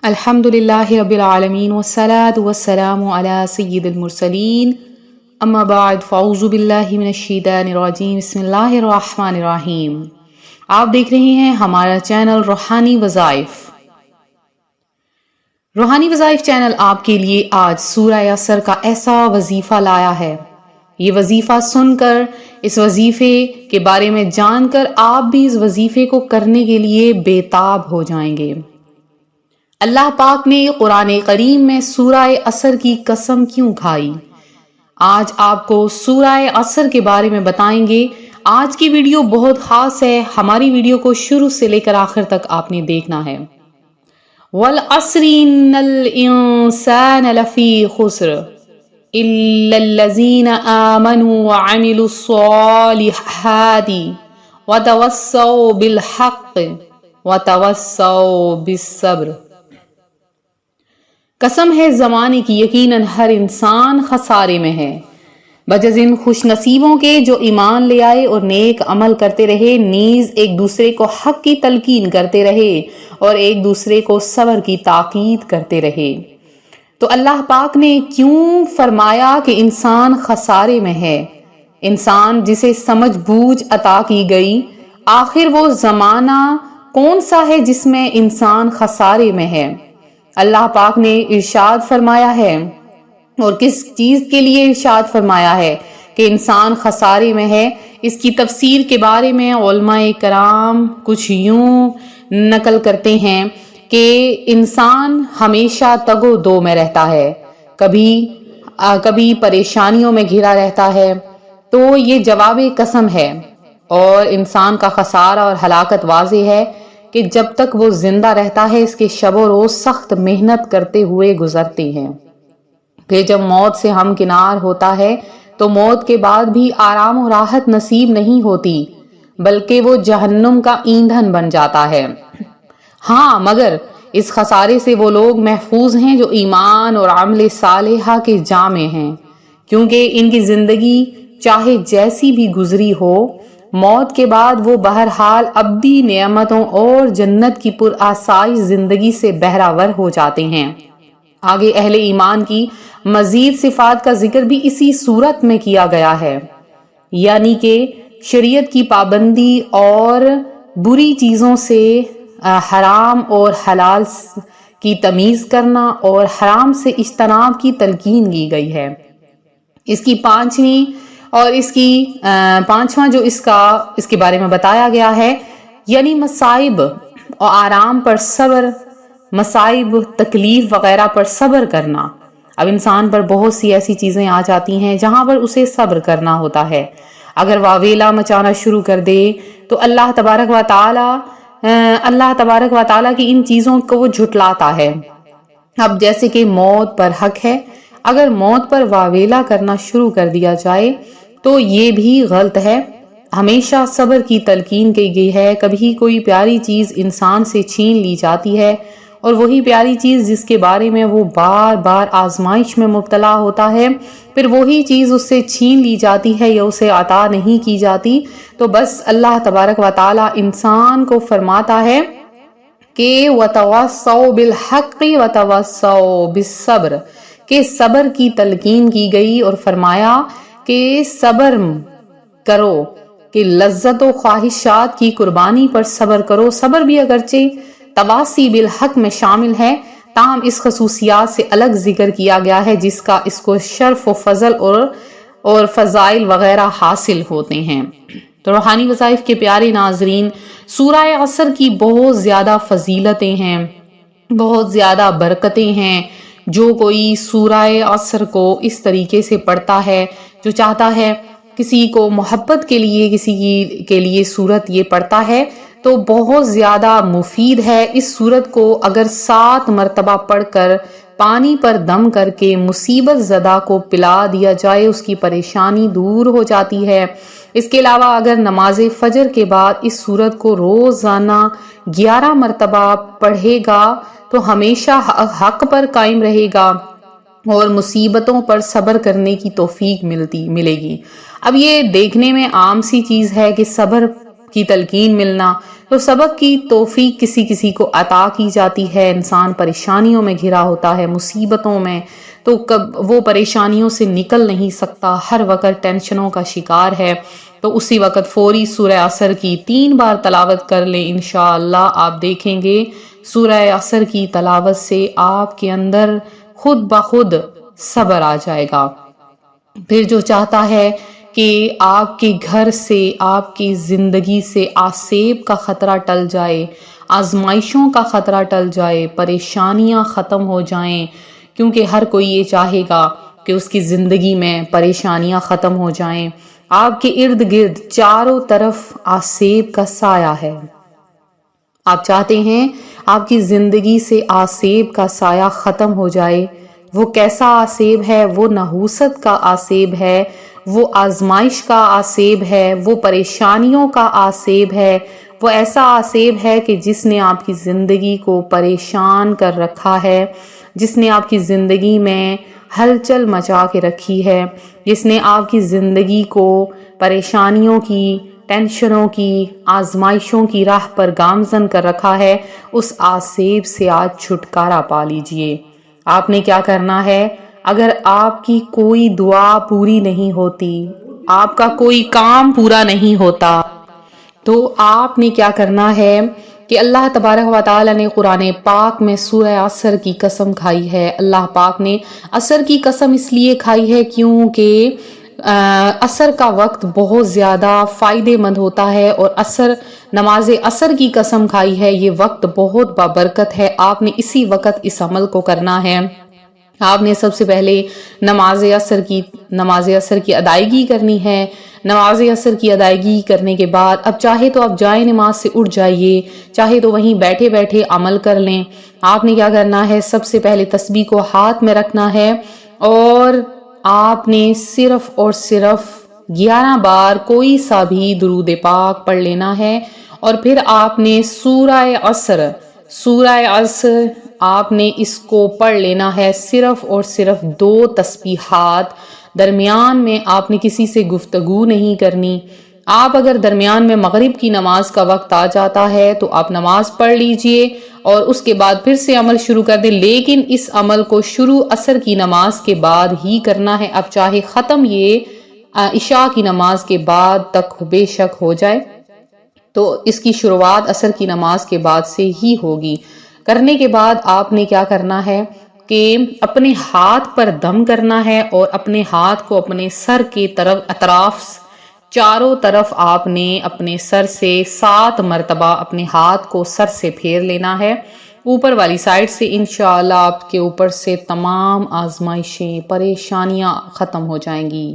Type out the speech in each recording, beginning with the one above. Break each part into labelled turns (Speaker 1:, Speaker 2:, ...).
Speaker 1: الحمدللہ رب العالمین والصلاة والسلام علی سید المرسلین اما بعد فاعوذ باللہ من الشیطان الرجیم بسم اللہ الرحمن الرحیم۔ آپ دیکھ رہے ہیں ہمارا چینل روحانی وظائف۔ روحانی وظائف چینل آپ کے لیے آج سورہ عصر کا ایسا وظیفہ لایا ہے۔ یہ وظیفہ سن کر، اس وظیفے کے بارے میں جان کر آپ بھی اس وظیفے کو کرنے کے لیے بے تاب ہو جائیں گے۔ اللہ پاک نے قرآن کریم میں سورہ عصر کی قسم کیوں کھائی؟ آج آپ کو سورہ عصر کے بارے میں بتائیں گے۔ آج کی ویڈیو بہت خاص ہے، ہماری ویڈیو کو شروع سے لے کر آخر تک آپ نے دیکھنا ہے۔ وَالْعَصْرِ إِنَّ الْإِنسَانَ لَفِي خُسْرٍ إِلَّا الَّذِينَ آمَنُوا وَعَمِلُوا الصَّالِحَاتِ وَتَوَصَّوْا بِالْحَقِّ وَتَوَصَّوْا بِالصَّبْرِ۔ قسم ہے زمانے کی، یقیناً ہر انسان خسارے میں ہے، بجز ان خوش نصیبوں کے جو ایمان لے آئے اور نیک عمل کرتے رہے، نیز ایک دوسرے کو حق کی تلقین کرتے رہے اور ایک دوسرے کو صبر کی تاکید کرتے رہے۔ تو اللہ پاک نے کیوں فرمایا کہ انسان خسارے میں ہے؟ انسان جسے سمجھ بوجھ عطا کی گئی، آخر وہ زمانہ کون سا ہے جس میں انسان خسارے میں ہے؟ اللہ پاک نے ارشاد فرمایا ہے، اور کس چیز کے لیے ارشاد فرمایا ہے کہ انسان خسارے میں ہے؟ اس کی تفسیر کے بارے میں علماء کرام کچھ یوں نقل کرتے ہیں کہ انسان ہمیشہ تگ و دو میں رہتا ہے، کبھی پریشانیوں میں گھرا رہتا ہے۔ تو یہ جواب قسم ہے، اور انسان کا خسارہ اور ہلاکت واضح ہے کہ جب تک وہ زندہ رہتا ہے اس کے شب و روز سخت محنت کرتے ہوئے گزرتے ہیں۔ پھر جب موت سے ہمکنار ہوتا ہے تو موت کے بعد بھی آرام و راحت نصیب نہیں ہوتی، بلکہ وہ جہنم کا ایندھن بن جاتا ہے۔ ہاں، مگر اس خسارے سے وہ لوگ محفوظ ہیں جو ایمان اور عمل صالحہ کے جامع ہیں، کیونکہ ان کی زندگی چاہے جیسی بھی گزری ہو، موت کے بعد وہ بہرحال ابدی نعمتوں اور جنت کی پرآسائش زندگی سے بہرہ ہو جاتے ہیں۔ آگے اہل ایمان کی مزید صفات کا ذکر بھی اسی صورت میں کیا گیا ہے، یعنی کہ شریعت کی پابندی اور بری چیزوں سے حرام اور حلال کی تمیز کرنا اور حرام سے اجتناب کی تلقین کی گئی ہے۔ اس کی پانچواں جو اس کے بارے میں بتایا گیا ہے، یعنی مصائب اور آرام پر صبر، مصائب تکلیف وغیرہ پر صبر کرنا۔ اب انسان پر بہت سی ایسی چیزیں آ جاتی ہیں جہاں پر اسے صبر کرنا ہوتا ہے۔ اگر واویلا مچانا شروع کر دے تو اللہ تبارک و تعالی کی ان چیزوں کو وہ جھٹلاتا ہے۔ اب جیسے کہ موت پر حق ہے، اگر موت پر واویلا کرنا شروع کر دیا جائے تو یہ بھی غلط ہے۔ ہمیشہ صبر کی تلقین کی گئی ہے۔ کبھی کوئی پیاری چیز انسان سے چھین لی جاتی ہے، اور وہی پیاری چیز جس کے بارے میں وہ بار بار آزمائش میں مبتلا ہوتا ہے، پھر وہی چیز اس سے چھین لی جاتی ہے یا اسے عطا نہیں کی جاتی، تو بس اللہ تبارک و تعالی انسان کو فرماتا ہے کہ وَتَوَصَّوْا بِالْحَقِّ وَتَوَصَّوْا بِالصَّبْرِ، کہ صبر کی تلقین کی گئی اور فرمایا کہ صبر کرو، کہ لذت و خواہشات کی قربانی پر صبر کرو۔ صبر بھی اگرچہ تواصی بالحق میں شامل ہے، تاہم اس خصوصیات سے الگ ذکر کیا گیا ہے جس کا اس کو شرف و فضل اور فضائل وغیرہ حاصل ہوتے ہیں۔ تو روحانی وظائف کے پیارے ناظرین، سورہ عصر کی بہت زیادہ فضیلتیں ہیں، بہت زیادہ برکتیں ہیں۔ جو کوئی سورہ عصر کو اس طریقے سے پڑھتا ہے، جو چاہتا ہے کسی کو محبت کے لیے، کسی کے لیے سورت یہ پڑھتا ہے تو بہت زیادہ مفید ہے۔ اس سورت کو اگر 7 مرتبہ پڑھ کر پانی پر دم کر کے مصیبت زدہ کو پلا دیا جائے، اس کی پریشانی دور ہو جاتی ہے۔ اس کے علاوہ اگر نماز فجر کے بعد اس سورت کو روزانہ 11 مرتبہ پڑھے گا تو ہمیشہ حق پر قائم رہے گا اور مصیبتوں پر صبر کرنے کی توفیق ملے گی۔ اب یہ دیکھنے میں عام سی چیز ہے کہ صبر کی تلقین ملنا، تو سبق کی توفیق کسی کسی کو عطا کی جاتی ہے، انسان پریشانیوں میں گھرا ہوتا ہے، مصیبتوں میں، تو وہ پریشانیوں سے نکل نہیں سکتا، ہر وقت ٹینشنوں کا شکار ہے، تو اسی وقت فوری سورہ عصر کی 3 بار تلاوت کر لیں، انشاءاللہ آپ دیکھیں گے سورہ عصر کی تلاوت سے آپ کے اندر خود بخود صبر آ جائے گا۔ پھر جو چاہتا ہے کہ آپ کے گھر سے، آپ کی زندگی سے آسیب کا خطرہ ٹل جائے، آزمائشوں کا خطرہ ٹل جائے، پریشانیاں ختم ہو جائیں، کیونکہ ہر کوئی یہ چاہے گا کہ اس کی زندگی میں پریشانیاں ختم ہو جائیں۔ آپ کے ارد گرد چاروں طرف آسیب کا سایہ ہے، آپ چاہتے ہیں آپ کی زندگی سے آسیب کا سایہ ختم ہو جائے۔ وہ کیسا آسیب ہے؟ وہ نحوست کا آسیب ہے، وہ آزمائش کا آسیب ہے، وہ پریشانیوں کا آسیب ہے، وہ ایسا آسیب ہے کہ جس نے آپ کی زندگی کو پریشان کر رکھا ہے، جس نے آپ کی زندگی میں ہلچل مچا کے رکھی ہے، جس نے آپ کی زندگی کو پریشانیوں کی، ٹینشنوں کی، آزمائشوں کی راہ پر گامزن کر رکھا ہے۔ اس آسیب سے آج چھٹکارا پا لیجئے۔ آپ نے کیا کرنا ہے؟ اگر آپ کی کوئی دعا پوری نہیں ہوتی، آپ کا کوئی کام پورا نہیں ہوتا، تو آپ نے کیا کرنا ہے کہ اللہ تبارک و تعالی نے قرآن پاک میں سورہ عصر کی قسم کھائی ہے۔ اللہ پاک نے عصر کی قسم اس لیے کھائی ہے کیونکہ عصر کا وقت بہت زیادہ فائدے مند ہوتا ہے، اور نماز عصر کی قسم کھائی ہے، یہ وقت بہت بابرکت ہے، آپ نے اسی وقت اس عمل کو کرنا ہے۔ آپ نے سب سے پہلے نماز عصر کی ادائیگی کرنی ہے۔ نماز عصر کی ادائیگی کرنے کے بعد اب چاہے تو آپ جائے نماز سے اٹھ جائیے، چاہے تو وہیں بیٹھے بیٹھے عمل کر لیں۔ آپ نے کیا کرنا ہے؟ سب سے پہلے تسبیح کو ہاتھ میں رکھنا ہے، اور آپ نے صرف اور صرف 11 بار کوئی سا بھی درود پاک پڑھ لینا ہے، اور پھر آپ نے سورہ عصر آپ نے اس کو پڑھ لینا ہے، صرف اور صرف 2 تسبیحات۔ درمیان میں آپ نے کسی سے گفتگو نہیں کرنی۔ آپ اگر درمیان میں مغرب کی نماز کا وقت آ جاتا ہے تو آپ نماز پڑھ لیجئے اور اس کے بعد پھر سے عمل شروع کر دیں، لیکن اس عمل کو شروع عصر کی نماز کے بعد ہی کرنا ہے۔ اب چاہے ختم یہ عشاء کی نماز کے بعد تک بے شک ہو جائے، تو اس کی شروعات عصر کی نماز کے بعد سے ہی ہوگی۔ کرنے کے بعد آپ نے کیا کرنا ہے کہ اپنے ہاتھ پر دم کرنا ہے، اور اپنے ہاتھ کو اپنے سر کے اطراف چاروں طرف آپ نے اپنے سر سے 7 مرتبہ اپنے ہاتھ کو سر سے پھیر لینا ہے اوپر والی سائڈ سے۔ انشاءاللہ آپ کے اوپر سے تمام آزمائشیں، پریشانیاں ختم ہو جائیں گی۔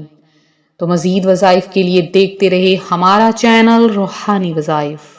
Speaker 1: تو مزید وظائف کے لیے دیکھتے رہے ہمارا چینل روحانی وظائف۔